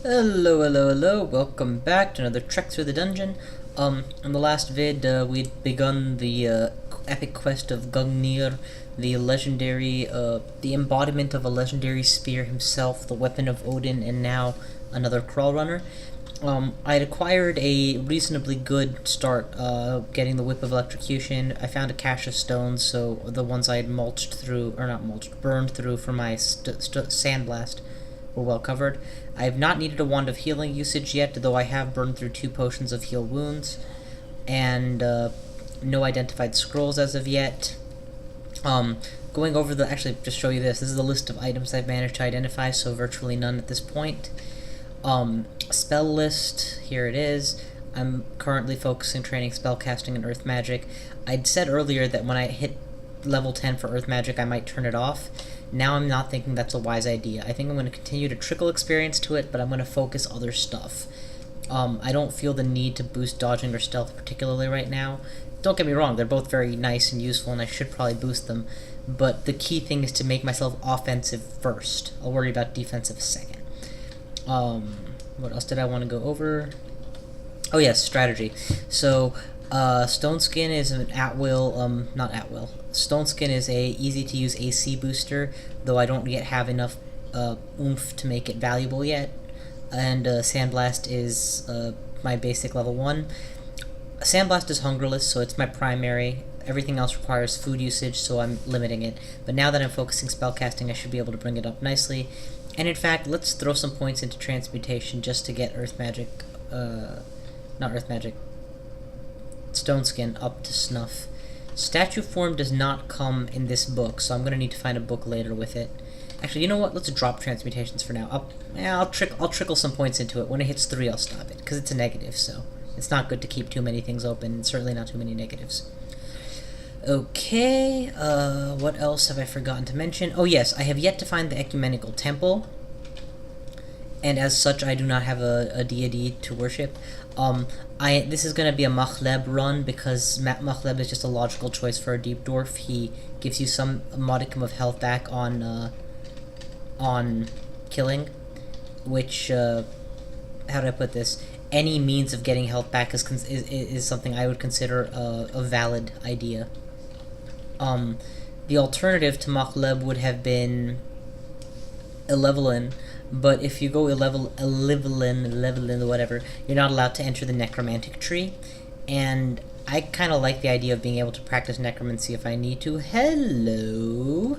Hello, hello, hello, welcome back to another trek through the dungeon. In the last vid, we'd begun the, epic quest of Gungnir, the legendary, the embodiment of a legendary spear himself, the weapon of Odin, and now another crawl runner. I had acquired a reasonably good start, getting the Whip of Electrocution. I found a cache of stones, so the ones I had mulched through, or not mulched, burned through for my sandblast were well covered. I have not needed a Wand of Healing usage yet, though I have burned through 2 potions of Heal Wounds, and no identified scrolls as of yet. Going over the, actually, just show you this is the list of items I've managed to identify, so virtually none at this point. Spell list, here it is. I'm currently focusing training spellcasting and earth magic. I'd said earlier that when I hit level 10 for earth magic I might turn it off. Now I'm not thinking that's a wise idea. I think I'm going to continue to trickle experience to it, but I'm going to focus other stuff. I don't feel the need to boost dodging or stealth particularly right now. Don't get me wrong, they're both very nice and useful and I should probably boost them, but the key thing is to make myself offensive first. I'll worry about defensive second. What else did I want to go over? Oh yes, strategy. So, Stone Skin is an at-will, not at-will. Stone Skin is a easy-to-use AC booster, though I don't yet have enough oomph to make it valuable yet. And Sandblast is my basic level 1. Sandblast is hungerless, so it's my primary. Everything else requires food usage, so I'm limiting it. But now that I'm focusing spellcasting, I should be able to bring it up nicely. And in fact, let's throw some points into transmutation just to get Earth Magic, not Earth Magic, Stone Skin up to snuff. Statue form does not come in this book, so I'm going to need to find a book later with it. Actually, you know what? Let's drop transmutations for now. I'll trickle some points into it. When it hits 3, I'll stop it, because it's a negative, so it's not good to keep too many things open, and certainly not too many negatives. Okay, what else have I forgotten to mention? Oh yes, I have yet to find the Ecumenical Temple, and as such I do not have a deity to worship. This is going to be a Machleb run, because Machleb is just a logical choice for a Deep Dwarf. He gives you some modicum of health back on killing, which, how do I put this? Any means of getting health back is something I would consider a valid idea. The alternative to Machleb would have been Elevelin, but if you go Elevelin, whatever, you're not allowed to enter the necromantic tree, and I kind of like the idea of being able to practice necromancy if I need to. Hello!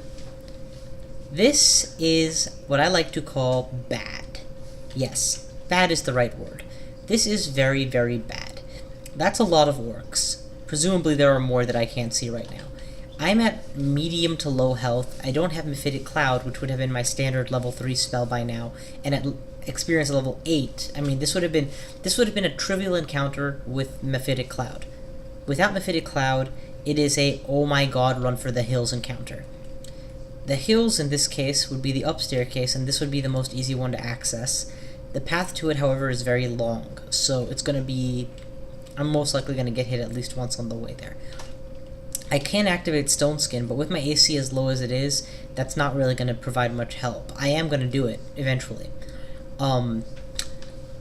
This is what I like to call bad. Yes, bad is the right word. This is very, very bad. That's a lot of orcs. Presumably there are more that I can't see right now. I'm at medium to low health. I don't have Mephitic Cloud, which would have been my standard level 3 spell by now, and at experience level 8, I mean, this would have been a trivial encounter with Mephitic Cloud. Without Mephitic Cloud, it is a oh my god run for the hills encounter. The hills in this case would be the up staircase, and this would be the most easy one to access. The path to it, however, is very long, so it's going to be... I'm most likely going to get hit at least once on the way there. I can activate Stone Skin, but with my AC as low as it is, that's not really going to provide much help. I am going to do it, eventually.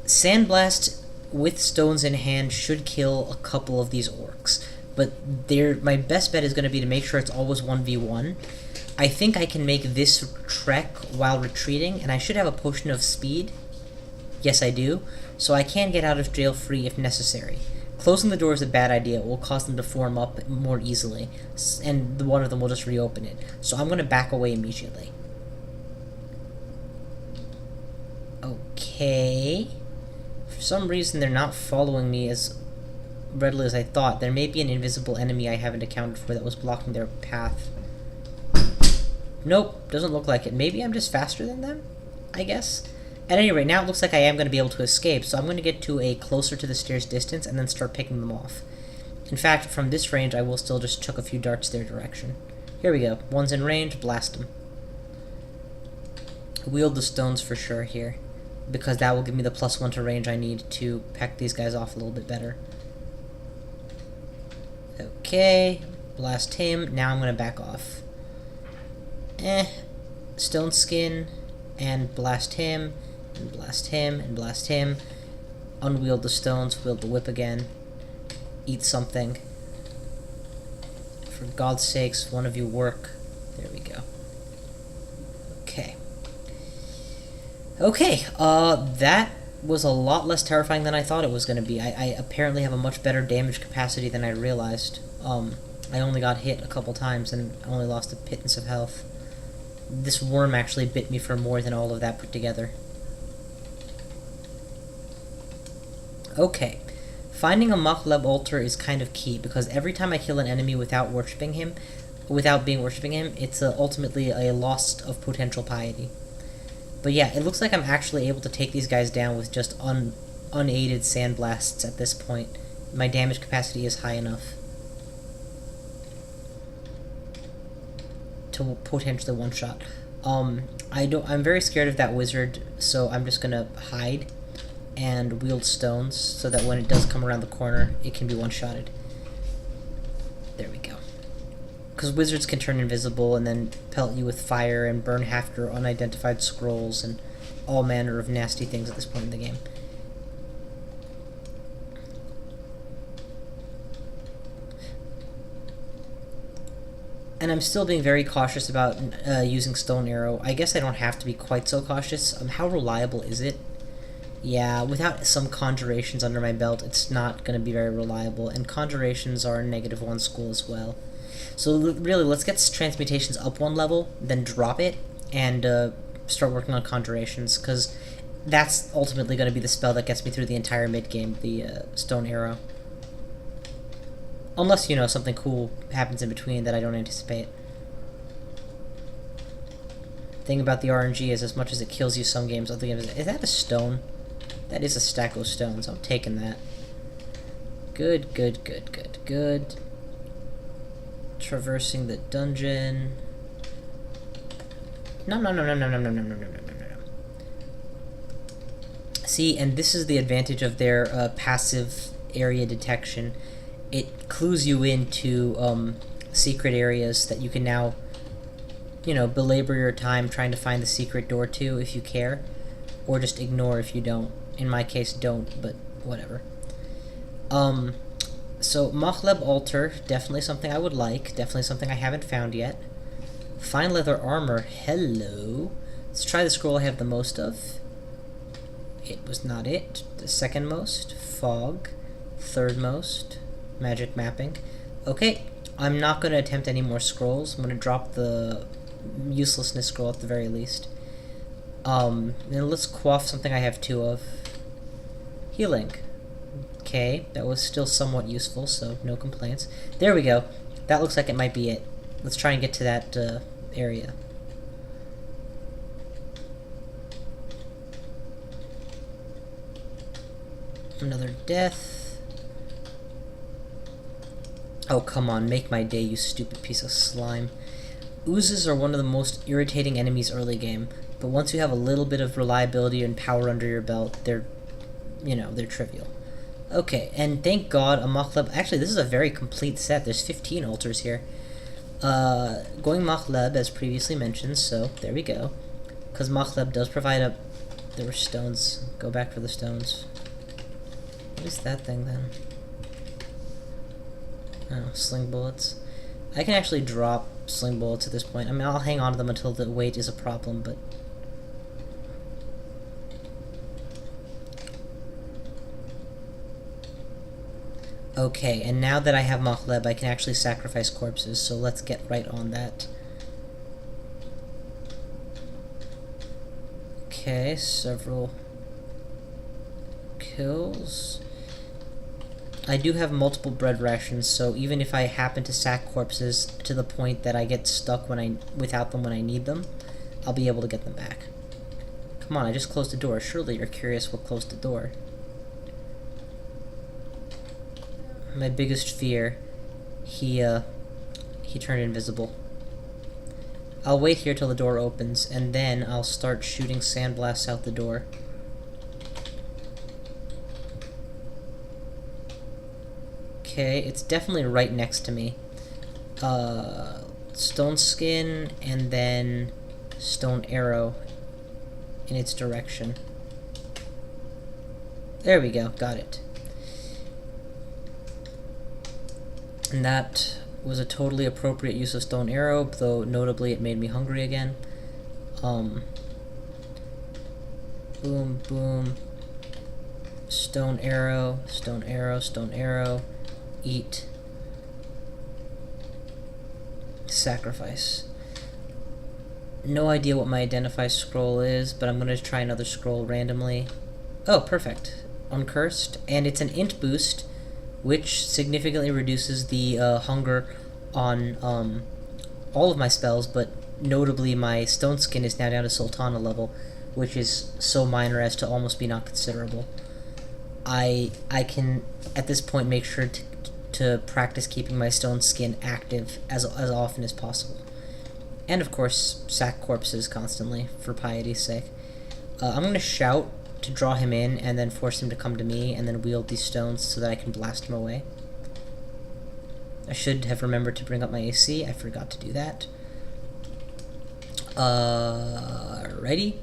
Sandblast with stones in hand should kill a couple of these orcs, but my best bet is going to be to make sure it's always 1v1. I think I can make this trek while retreating, and I should have a potion of speed. Yes, I do. So I can get out of jail free if necessary. Closing the door is a bad idea. It will cause them to form up more easily, and one of them will just reopen it. So I'm going to back away immediately. Okay. For some reason, they're not following me as readily as I thought. There may be an invisible enemy I haven't accounted for that was blocking their path. Nope, doesn't look like it. Maybe I'm just faster than them, I guess. At any rate, now it looks like I am going to be able to escape, so I'm going to get to a closer to the stairs distance and then start picking them off. In fact, from this range, I will still just chuck a few darts their direction. Here we go. One's in range, blast them. Wield the stones for sure here, because that will give me the +1 to range I need to peck these guys off a little bit better. Okay, blast him. Now I'm going to back off. Stone Skin and blast him. and blast him, and blast him. Unwield the stones, wield the whip again. Eat something. For God's sakes, one of you work. There we go. Okay. Okay, that was a lot less terrifying than I thought it was going to be. I apparently have a much better damage capacity than I realized. I only got hit a couple times and only lost a pittance of health. This worm actually bit me for more than all of that put together. Okay. Finding a Makhleb altar is kind of key, because every time I kill an enemy without worshipping him, it's ultimately a loss of potential piety. But yeah, it looks like I'm actually able to take these guys down with just unaided sandblasts at this point. My damage capacity is high enough to potentially one-shot. I'm very scared of that wizard, so I'm just gonna hide and wield stones so that when it does come around the corner, it can be one-shotted. There we go. Because wizards can turn invisible and then pelt you with fire and burn half your unidentified scrolls and all manner of nasty things at this point in the game. And I'm still being very cautious about using Stone Arrow. I guess I don't have to be quite so cautious. How reliable is it? Yeah, without some conjurations under my belt, it's not going to be very reliable, and conjurations are -1 school as well. So really, let's get transmutations up one level, then drop it, and start working on conjurations, because that's ultimately going to be the spell that gets me through the entire mid-game, the Stone Arrow. Unless, you know, something cool happens in between that I don't anticipate. The thing about the RNG is, as much as it kills you some games, other games... Is that a stone? That is a stack of stones. I'm taking that. Good, good, good, good, good. Traversing the dungeon. No. See, and this is the advantage of their passive area detection. It clues you into secret areas that you can now, you know, belabor your time trying to find the secret door to if you care, or just ignore if you don't. In my case, don't, but whatever. So Makhleb altar, definitely something I would like, definitely something I haven't found yet. Fine leather armor, hello. Let's try the scroll I have the most of. It was not it. The second most, fog. Third most, magic mapping. Okay, I'm not going to attempt any more scrolls. I'm going to drop the uselessness scroll at the very least. Then let's quaff something I have 2 of. Healing. Okay, that was still somewhat useful, so no complaints. There we go. That looks like it might be it. Let's try and get to that area. Another death. Oh, come on, make my day, you stupid piece of slime. Oozes are one of the most irritating enemies early game, but once you have a little bit of reliability and power under your belt, they're trivial. Okay, and thank God a Makhleb... Actually, this is a very complete set. There's 15 altars here. Going Makhleb, as previously mentioned, so there we go. Because Makhleb does provide a... There were stones. Go back for the stones. What is that thing, then? Oh, sling bullets. I can actually drop sling bullets at this point. I mean, I'll hang on to them until the weight is a problem, but... Okay, and now that I have Makhleb, I can actually sacrifice corpses, so let's get right on that. Okay, several kills. I do have multiple bread rations, so even if I happen to sack corpses to the point that I get stuck without them when I need them, I'll be able to get them back. Come on, I just closed the door. Surely you're curious what closed the door. My biggest fear, he turned invisible. I'll wait here till the door opens, and then I'll start shooting sandblasts out the door. Okay, it's definitely right next to me. Stone skin, and then stone arrow in its direction. There we go, got it. And that was a totally appropriate use of stone arrow, though notably it made me hungry again. Boom, boom. Stone arrow, stone arrow, stone arrow. Eat. Sacrifice. No idea what my identify scroll is, but I'm going to try another scroll randomly. Oh, perfect. Uncursed. And it's an int boost, which significantly reduces the hunger on all of my spells, but notably my stone skin is now down to Sultana level, which is so minor as to almost be not considerable. I can, at this point, make sure to practice keeping my stone skin active as often as possible. And of course, sack corpses constantly, for piety's sake. I'm going to shout to draw him in, and then force him to come to me, and then wield these stones so that I can blast him away. I should have remembered to bring up my AC, I forgot to do that. Ready?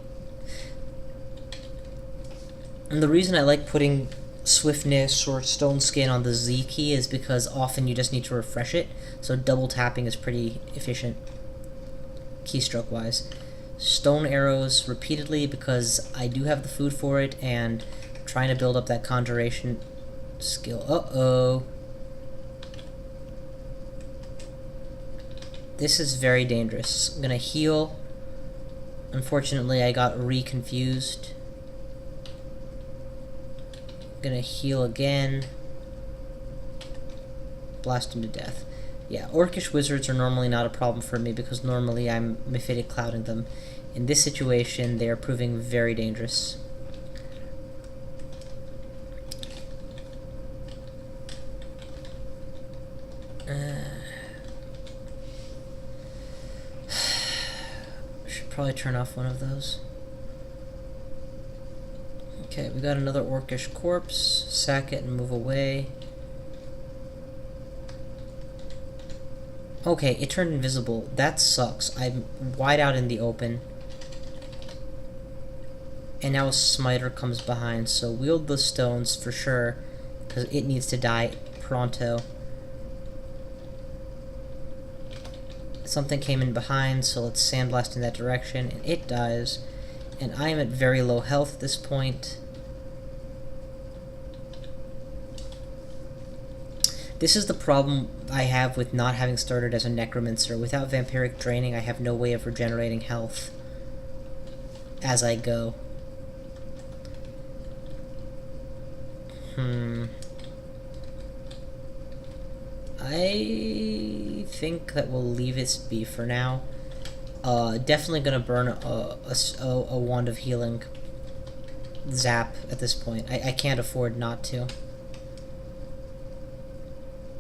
And the reason I like putting swiftness or stone skin on the Z key is because often you just need to refresh it, so double tapping is pretty efficient, keystroke wise. Stone arrows repeatedly because I do have the food for it, and trying to build up that conjuration skill. Uh-oh. This is very dangerous. I'm gonna heal. Unfortunately, I got re-confused. Gonna heal again. Blast him to death. Yeah, orcish wizards are normally not a problem for me because normally I'm mephitic clouding them. In this situation, they are proving very dangerous. Should probably turn off one of those. Okay, we got another orcish corpse. Sack it and move away. Okay, it turned invisible. That sucks. I'm wide out in the open. And now a smiter comes behind, so wield the stones for sure, because it needs to die pronto. Something came in behind, so let's sandblast in that direction, and it dies. And I am at very low health at this point. This is the problem I have with not having started as a necromancer. Without vampiric draining, I have no way of regenerating health as I go. I think that we'll leave it be for now. Definitely gonna burn a wand of healing zap at this point. I can't afford not to.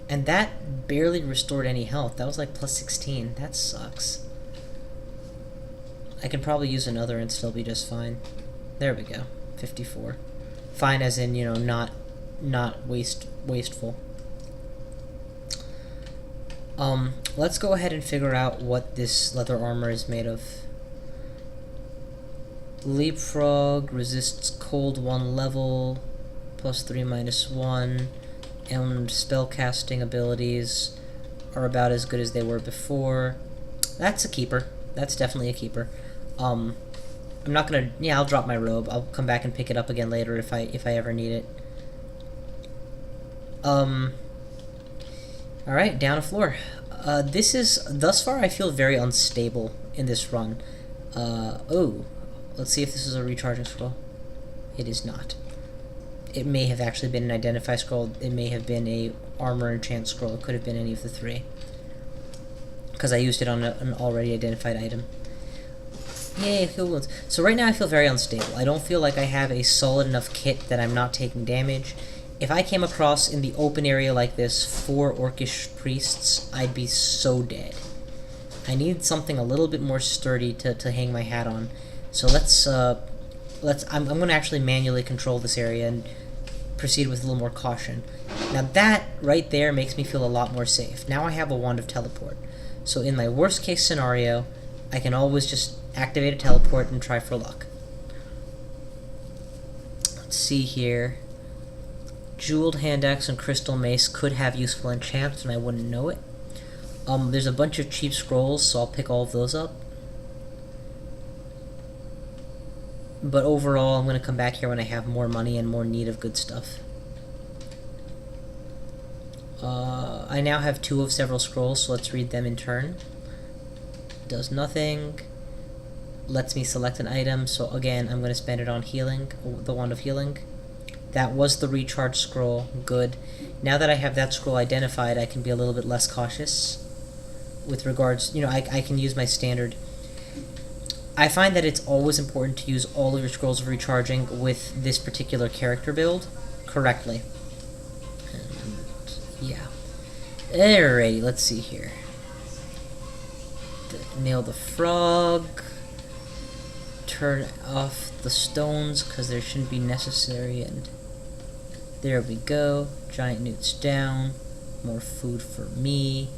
And that barely restored any health. That was like plus 16. That sucks. I can probably use another and still be just fine. There we go. 54. Fine as in, you know, not wasteful. Let's go ahead and figure out what this leather armor is made of. Leapfrog resists cold 1 level, +3 -1, and spellcasting abilities are about as good as they were before. That's a keeper. That's definitely a keeper. I'm not gonna. Yeah, I'll drop my robe. I'll come back and pick it up again later if I ever need it. All right, down a floor. This is, thus far, I feel very unstable in this run. Oh, let's see if this is a recharging scroll. It is not. It may have actually been an identify scroll. It may have been a armor enchant scroll. It could have been any of the three, because I used it on an already identified item. Yay, heal wounds. So right now I feel very unstable. I don't feel like I have a solid enough kit that I'm not taking damage. If I came across in the open area like this 4 orcish priests, I'd be so dead. I need something a little bit more sturdy to hang my hat on. So I'm going to actually manually control this area and proceed with a little more caution. Now that right there makes me feel a lot more safe. Now I have a wand of teleport. So in my worst case scenario, I can always just activate a teleport and try for luck. Let's see here. jeweled hand axe and crystal mace could have useful enchants and I wouldn't know it. There's a bunch of cheap scrolls, so I'll pick all of those up. But overall, I'm going to come back here when I have more money and more need of good stuff. I now have 2 of several scrolls, so let's read them in turn. Does nothing. Lets me select an item, so again, I'm going to spend it on healing, the Wand of Healing. That was the recharge scroll. Good. Now that I have that scroll identified, I can be a little bit less cautious with regards, I can use my standard. I find that it's always important to use all of your scrolls of recharging with this particular character build correctly. And yeah. Alrighty, let's see here. Nail the frog. Turn off the stones because they shouldn't be necessary, and there we go. Giant newts down. More food for me.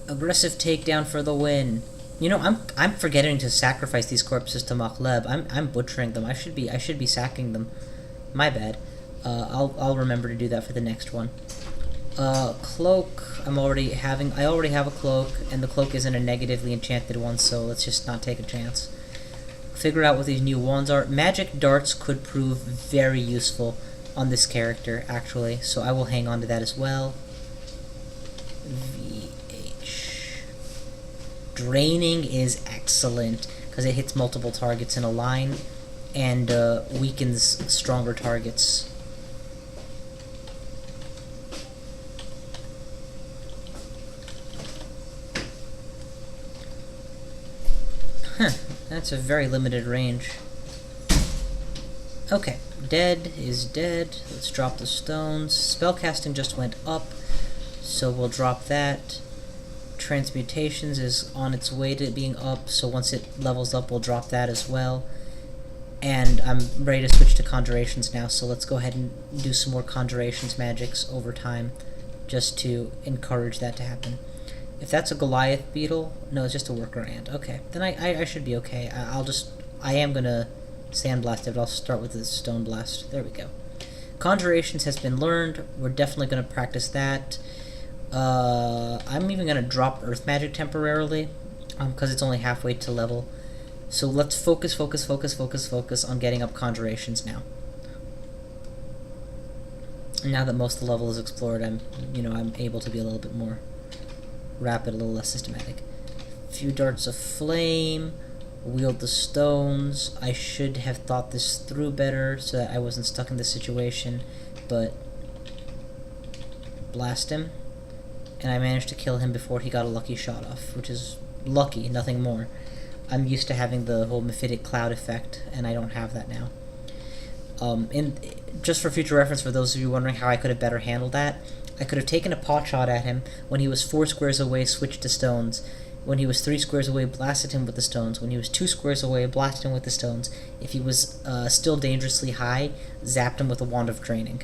Aggressive takedown for the win. I'm forgetting to sacrifice these corpses to Makhleb. I'm butchering them. I should be sacking them. My bad. I'll remember to do that for the next one. Cloak. I already have a cloak, and the cloak isn't a negatively enchanted one, so let's just not take a chance. Figure out what these new wands are. Magic darts could prove very useful on this character, actually, so I will hang on to that as well. VH. Draining is excellent, because it hits multiple targets in a line, and weakens stronger targets. Huh, that's a very limited range. Okay, dead is dead. Let's drop the stones. Spellcasting just went up, so we'll drop that. Transmutations is on its way to being up, so once it levels up, we'll drop that as well. And I'm ready to switch to conjurations now, so let's go ahead and do some more conjurations magics over time, just to encourage that to happen. If that's a Goliath beetle, no, it's just a worker ant. Okay, then I should be okay. I am gonna sandblast it, but I'll start with the stone blast. There we go. Conjurations has been learned. We're definitely gonna practice that. I'm even gonna drop earth magic temporarily, because it's only halfway to level. So let's focus on getting up conjurations now. Now that most of the level is explored, I'm able to be a little bit more rapid, a little less systematic. Few darts of flame, wield the stones. I should have thought this through better so that I wasn't stuck in this situation, but blast him, and I managed to kill him before he got a lucky shot off, which is lucky, nothing more. I'm used to having the whole mephitic cloud effect, and I don't have that now. Just for future reference, for those of you wondering how I could have better handled that, I could have taken a pot shot at him. When he was 4 squares away, switched to stones. When he was 3 squares away, blasted him with the stones. When he was 2 squares away, blasted him with the stones. If he was still dangerously high, zapped him with a Wand of Draining.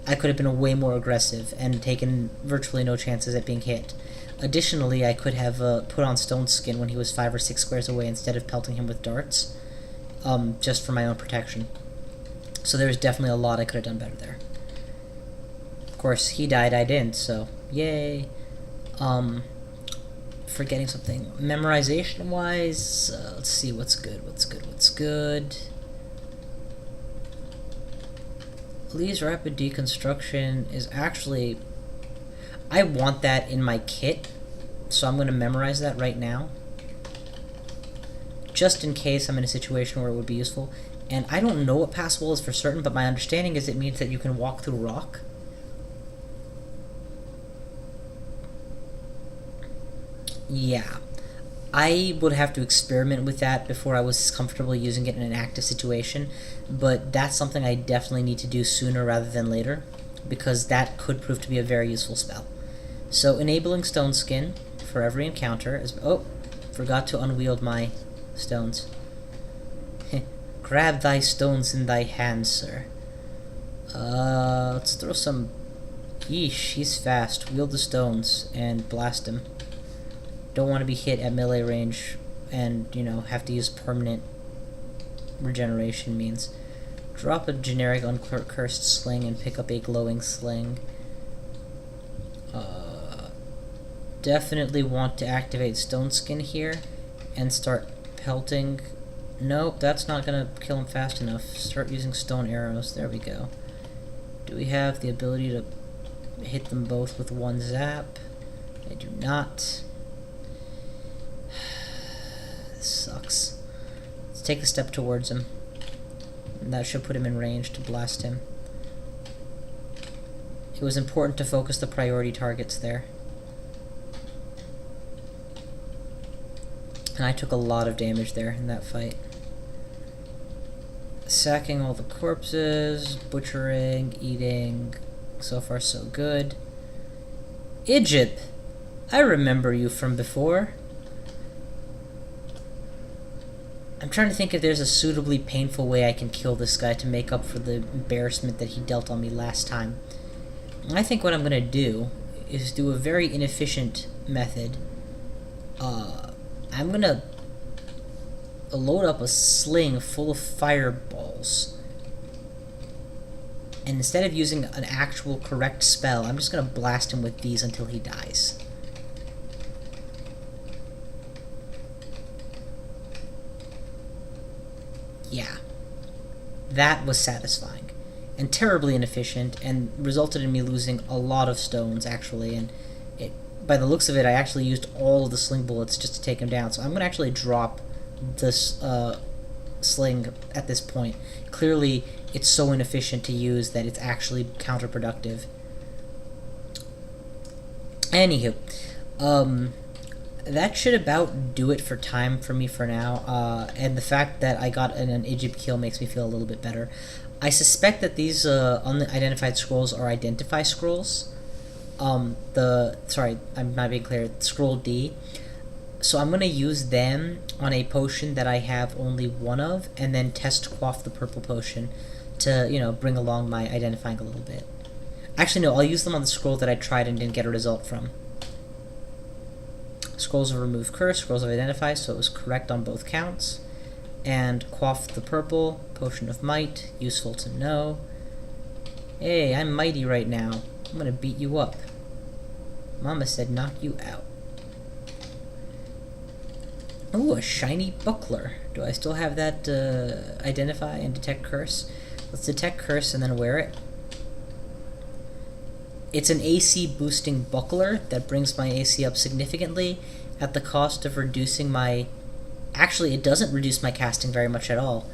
I could have been way more aggressive and taken virtually no chances at being hit. Additionally, I could have put on Stone Skin when he was 5 or 6 squares away instead of pelting him with darts, just for my own protection. So there's definitely a lot I could have done better there. Of course, he died, I didn't, so yay. Forgetting something. Memorization-wise, let's see what's good. Lee's Rapid Deconstruction is actually... I want that in my kit, so I'm going to memorize that right now. Just in case I'm in a situation where it would be useful. And I don't know what Passable is for certain, but my understanding is it means that you can walk through rock. Yeah. I would have to experiment with that before I was comfortable using it in an active situation, but that's something I definitely need to do sooner rather than later, because that could prove to be a very useful spell. So, enabling Stone Skin for every encounter is... Oh, forgot to unwield my stones. Grab thy stones in thy hands, sir. Let's throw some... Yeesh, he's fast. Wield the stones and blast him. Don't want to be hit at melee range and, you know, have to use permanent regeneration means. Drop a generic uncursed sling and pick up a glowing sling. Definitely want to activate Stone Skin here and start pelting. Nope, that's not gonna kill him fast enough. Start using stone arrows. There we go. Do we have the ability to hit them both with one zap? I do not. This sucks. Let's take a step towards him. And that should put him in range to blast him. It was important to focus the priority targets there. And I took a lot of damage there in that fight. Sacking all the corpses, butchering, eating. So far so good. Egypt! I remember you from before. I'm trying to think if there's a suitably painful way I can kill this guy to make up for the embarrassment that he dealt on me last time. I think what I'm gonna do is do a very inefficient method. I'm gonna load up a sling full of fireballs. And instead of using an actual correct spell, I'm just gonna blast him with these until he dies. Yeah. That was satisfying. And terribly inefficient, and resulted in me losing a lot of stones, actually, and by the looks of it, I actually used all of the sling bullets just to take him down. So I'm going to actually drop this sling at this point. Clearly, it's so inefficient to use that it's actually counterproductive. Anywho, that should about do it for time for me for now. And the fact that I got an Egypt kill makes me feel a little bit better. I suspect that these unidentified scrolls are identify scrolls. Sorry, I'm not being clear, scroll D. So I'm going to use them on a potion that I have only one of, and then test quaff the purple potion to, you know, bring along my identifying a little bit. Actually, no, I'll use them on the scroll that I tried and didn't get a result from. Scrolls of remove curse, scrolls of identify, so it was correct on both counts. And quaff the purple, potion of might, useful to know. Hey, I'm mighty right now. I'm gonna beat you up. Mama said knock you out. Ooh, a shiny buckler. Do I still have that identify and detect curse? Let's detect curse and then wear it. It's an AC boosting buckler that brings my AC up significantly at the cost of reducing my... Actually, it doesn't reduce my casting very much at all.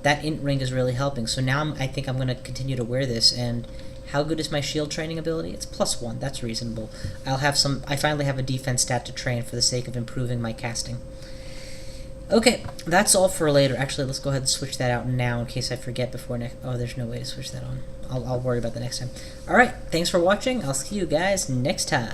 That int ring is really helping. So now I think I'm going to continue to wear this. And how good is my shield training ability? It's +1. That's reasonable. I finally have a defense stat to train for the sake of improving my casting. Okay, that's all for later. Actually, let's go ahead and switch that out now in case I forget before next... Oh, there's no way to switch that on. I'll worry about that next time. Alright, thanks for watching. I'll see you guys next time.